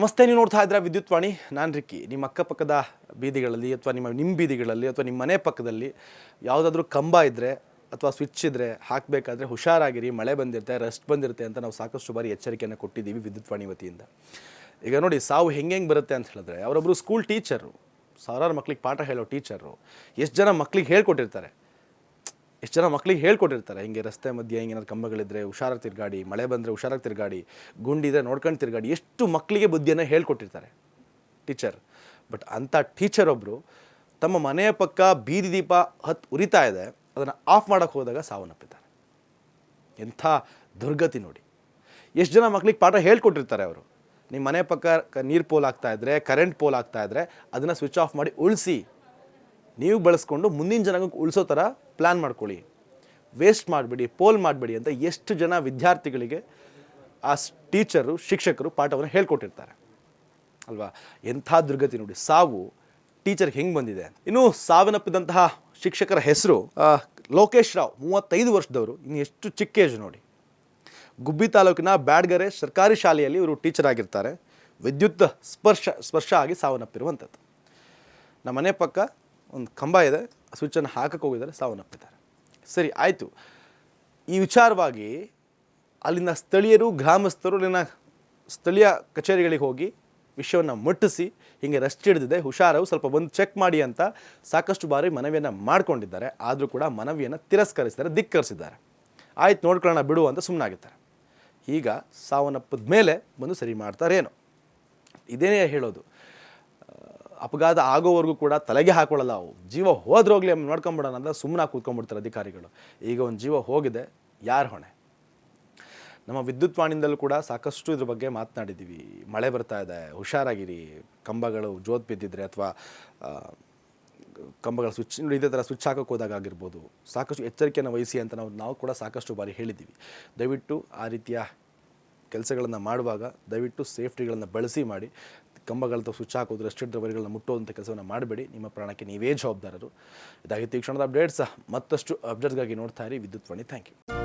ನಮಸ್ತೆ, ನೀವು ನೋಡ್ತಾ ಇದ್ದೀರಾ ವಿದ್ಯುತ್ ವಾಣಿ. ನಾನು ರಿಕ್ಕಿ. ನಿಮ್ಮ ಅಕ್ಕಪಕ್ಕದ ಬೀದಿಗಳಲ್ಲಿ ಅಥವಾ ನಿಮ್ಮ ಬೀದಿಗಳಲ್ಲಿ ಅಥವಾ ನಿಮ್ಮ ಮನೆ ಪಕ್ಕದಲ್ಲಿ ಯಾವುದಾದ್ರೂ ಕಂಬ ಇದ್ದರೆ ಅಥವಾ ಸ್ವಿಚ್ ಇದ್ದರೆ ಹಾಕಬೇಕಾದ್ರೆ ಹುಷಾರಾಗಿರಿ, ಮಳೆ ಬಂದಿರುತ್ತೆ, ರಸ್ಟ್ ಬಂದಿರುತ್ತೆ ಅಂತ ನಾವು ಸಾಕಷ್ಟು ಬಾರಿ ಎಚ್ಚರಿಕೆಯನ್ನು ಕೊಟ್ಟಿದ್ದೀವಿ ವಿದ್ಯುತ್ ವಾಣಿ ವತಿಯಿಂದ. ಈಗ ನೋಡಿ, ಸಾವು ಹೆಂಗೆ ಬರುತ್ತೆ ಅಂತ ಹೇಳಿದ್ರೆ, ಅವರೊಬ್ಬರು ಸ್ಕೂಲ್ ಟೀಚರು, ಸಾವಿರಾರು ಮಕ್ಳಿಗೆ ಪಾಠ ಹೇಳೋ ಟೀಚರು, ಎಷ್ಟು ಜನ ಮಕ್ಳಿಗೆ ಹೇಳ್ಕೊಟ್ಟಿರ್ತಾರೆ ಹಿಂಗೆ ರಸ್ತೆ ಮಧ್ಯೆ ಹಿಂಗೇನಾದ್ರು ಕಂಬಗಳಿದ್ರೆ ಹುಷಾರಾಗಿ ತಿರುಗಾಡಿ, ಮಳೆ ಬಂದರೆ ಹುಷಾರಾಗಿ ತಿರುಗಾಡಿ, ಗುಂಡಿದ್ರೆ ನೋಡ್ಕೊಂಡು ತಿರುಗಾಡಿ, ಎಷ್ಟು ಮಕ್ಕಳಿಗೆ ಬುದ್ಧಿಯನ್ನು ಹೇಳ್ಕೊಟ್ಟಿರ್ತಾರೆ ಟೀಚರ್. ಬಟ್ ಅಂಥ ಟೀಚರ್ ಒಬ್ಬರು ತಮ್ಮ ಮನೆಯ ಪಕ್ಕ ಬೀದಿ ದೀಪ ಉರಿತಾ ಇದೆ, ಅದನ್ನು ಆಫ್ ಮಾಡೋಕ್ಕೆ ಹೋದಾಗ ಸಾವನ್ನಪ್ಪಿದ್ದಾರೆ. ಎಂಥ ದುರ್ಗತಿ ನೋಡಿ. ಎಷ್ಟು ಜನ ಮಕ್ಳಿಗೆ ಪಾಠ ಹೇಳ್ಕೊಟ್ಟಿರ್ತಾರೆ ಅವರು, ನಿಮ್ಮ ಮನೆ ಪಕ್ಕ ನೀರು ಪೋಲ್ ಆಗ್ತಾಯಿದ್ರೆ, ಕರೆಂಟ್ ಪೋಲ್ ಆಗ್ತಾಯಿದ್ರೆ ಅದನ್ನು ಸ್ವಿಚ್ ಆಫ್ ಮಾಡಿ ಉಳಿಸಿ, ನೀವು ಬಳಸ್ಕೊಂಡು ಮುಂದಿನ ಜನಕ್ಕೆ ಉಳಿಸೋ ಥರ ಪ್ಲ್ಯಾನ್ ಮಾಡ್ಕೊಳ್ಳಿ, ವೇಸ್ಟ್ ಮಾಡಿಬಿಡಿ, ಪೋಲ್ ಮಾಡಿಬಿಡಿ ಅಂತ ಎಷ್ಟು ಜನ ವಿದ್ಯಾರ್ಥಿಗಳಿಗೆ ಆ ಟೀಚರು, ಶಿಕ್ಷಕರು ಪಾಠವನ್ನು ಹೇಳ್ಕೊಟ್ಟಿರ್ತಾರೆ ಅಲ್ವಾ. ಎಂಥ ದುರ್ಗತಿ ನೋಡಿ. ಸಾವು ಟೀಚರ್ಗೆ ಹೆಂಗೆ ಬಂದಿದೆ. ಇನ್ನು ಸಾವನ್ನಪ್ಪಿದಂತಹ ಶಿಕ್ಷಕರ ಹೆಸರು ಲೋಕೇಶ್ ರಾವ್, 35 ವರ್ಷದವರು. ಇನ್ನು ಎಷ್ಟು ಚಿಕ್ಕ ಏಜ್ ನೋಡಿ. ಗುಬ್ಬಿ ತಾಲೂಕಿನ ಬ್ಯಾಡ್ಗೆರೆ ಸರ್ಕಾರಿ ಶಾಲೆಯಲ್ಲಿ ಇವರು ಟೀಚರ್ ಆಗಿರ್ತಾರೆ. ವಿದ್ಯುತ್ ಸ್ಪರ್ಶ ಆಗಿ ಸಾವನ್ನಪ್ಪಿರುವಂಥದ್ದು. ನಮ್ಮ ಮನೆ ಪಕ್ಕ ಒಂದು ಕಂಬ ಇದೆ, ಸ್ವಿಚ್ಚನ್ನು ಹಾಕಕ್ಕೆ ಹೋಗಿದ್ದಾರೆ, ಸಾವನ್ನಪ್ಪಿದ್ದಾರೆ. ಸರಿ, ಆಯಿತು. ಈ ವಿಚಾರವಾಗಿ ಅಲ್ಲಿನ ಸ್ಥಳೀಯರು, ಗ್ರಾಮಸ್ಥರು ಅಲ್ಲಿನ ಸ್ಥಳೀಯ ಕಚೇರಿಗಳಿಗೆ ಹೋಗಿ ವಿಷಯವನ್ನು ಮುಟ್ಟಿಸಿ, ಹೀಗೆ ರಸ್ಟ್ ಹಿಡಿದಿದೆ, ಹುಷಾರು, ಸ್ವಲ್ಪ ಬಂದು ಚೆಕ್ ಮಾಡಿ ಅಂತ ಸಾಕಷ್ಟು ಬಾರಿ ಮನವಿಯನ್ನು ಮಾಡಿಕೊಂಡಿದ್ದಾರೆ. ಆದರೂ ಕೂಡ ಮನವಿಯನ್ನು ತಿರಸ್ಕರಿಸಿದ್ದಾರೆ, ಧಿಕ್ಕರಿಸಿದ್ದಾರೆ. ಆಯ್ತು, ನೋಡ್ಕೊಳ್ಳೋಣ ಬಿಡು ಅಂತ ಸುಮ್ಮನಾಗಿದ್ದಾರೆ. ಈಗ ಸಾವನ್ನಪ್ಪಿದ ಮೇಲೆ ಬಂದು ಸರಿ ಮಾಡ್ತಾರೇನು, ಇದೇನೇ ಹೇಳೋದು. ಅಪಘಾತ ಆಗೋವರೆಗೂ ಕೂಡ ತಲೆಗೆ ಹಾಕೊಳ್ಳಲ್ಲ. ಅವು ಜೀವ ಹೋದ್ರೋಗ್ಲಿ ನೋಡ್ಕೊಂಬಿಡೋಣ ಅಂತ ಸುಮ್ಮನೆ ಕೂತ್ಕೊಂಡ್ಬಿಡ್ತಾರೆ ಅಧಿಕಾರಿಗಳು. ಈಗ ಒಂದು ಜೀವ ಹೋಗಿದೆ, ಯಾರು ಹೊಣೆ? ನಮ್ಮ ವಿದ್ಯುತ್ ವಾಣಿಯಿಂದಲೂ ಕೂಡ ಸಾಕಷ್ಟು ಇದ್ರ ಬಗ್ಗೆ ಮಾತನಾಡಿದ್ದೀವಿ. ಮಳೆ ಬರ್ತಾ ಇದೆ, ಹುಷಾರಾಗಿರಿ, ಕಂಬಗಳು ಜೋತ್ ಬಿದ್ದಿದ್ರೆ ಅಥವಾ ಕಂಬಗಳ ಸ್ವಿಚ್ ಇದೇ ಥರ ಸ್ವಿಚ್ ಹಾಕೋಕ್ಕೆ ಹೋದಾಗ ಆಗಿರ್ಬೋದು, ಸಾಕಷ್ಟು ಎಚ್ಚರಿಕೆಯನ್ನು ವಹಿಸಿ ಅಂತ ನಾವು ಕೂಡ ಸಾಕಷ್ಟು ಬಾರಿ ಹೇಳಿದ್ದೀವಿ. ದಯವಿಟ್ಟು ಆ ರೀತಿಯ ಕೆಲಸಗಳನ್ನು ಮಾಡುವಾಗ ದಯವಿಟ್ಟು ಸೇಫ್ಟಿಗಳನ್ನು ಬಳಸಿ ಮಾಡಿ. ಕಂಬಗಳದ್ದು ಸ್ವಿಚ್ ಹಾಕೋದು, ರೆಸ್ಟೆಡ್ ವೈರ್ಗಳನ್ನ ಮುಟ್ಟೋದಂಥ ಕೆಲಸವನ್ನು ಮಾಡಬೇಡಿ. ನಿಮ್ಮ ಪ್ರಾಣಕ್ಕೆ ನೀವೇ ಜವಾಬ್ದಾರರು. ಇದಾಗಿತ್ತು ಈ ಕ್ಷಣದ ಅಪ್ಡೇಟ್ಸ್. ಮತ್ತಷ್ಟು ಅಪ್ಡೇಟ್ಸ್ಗಾಗಿ ನೋಡ್ತಾ ಇರಿ ವಿದ್ಯುತ್ ವಾಣಿ. Thank you.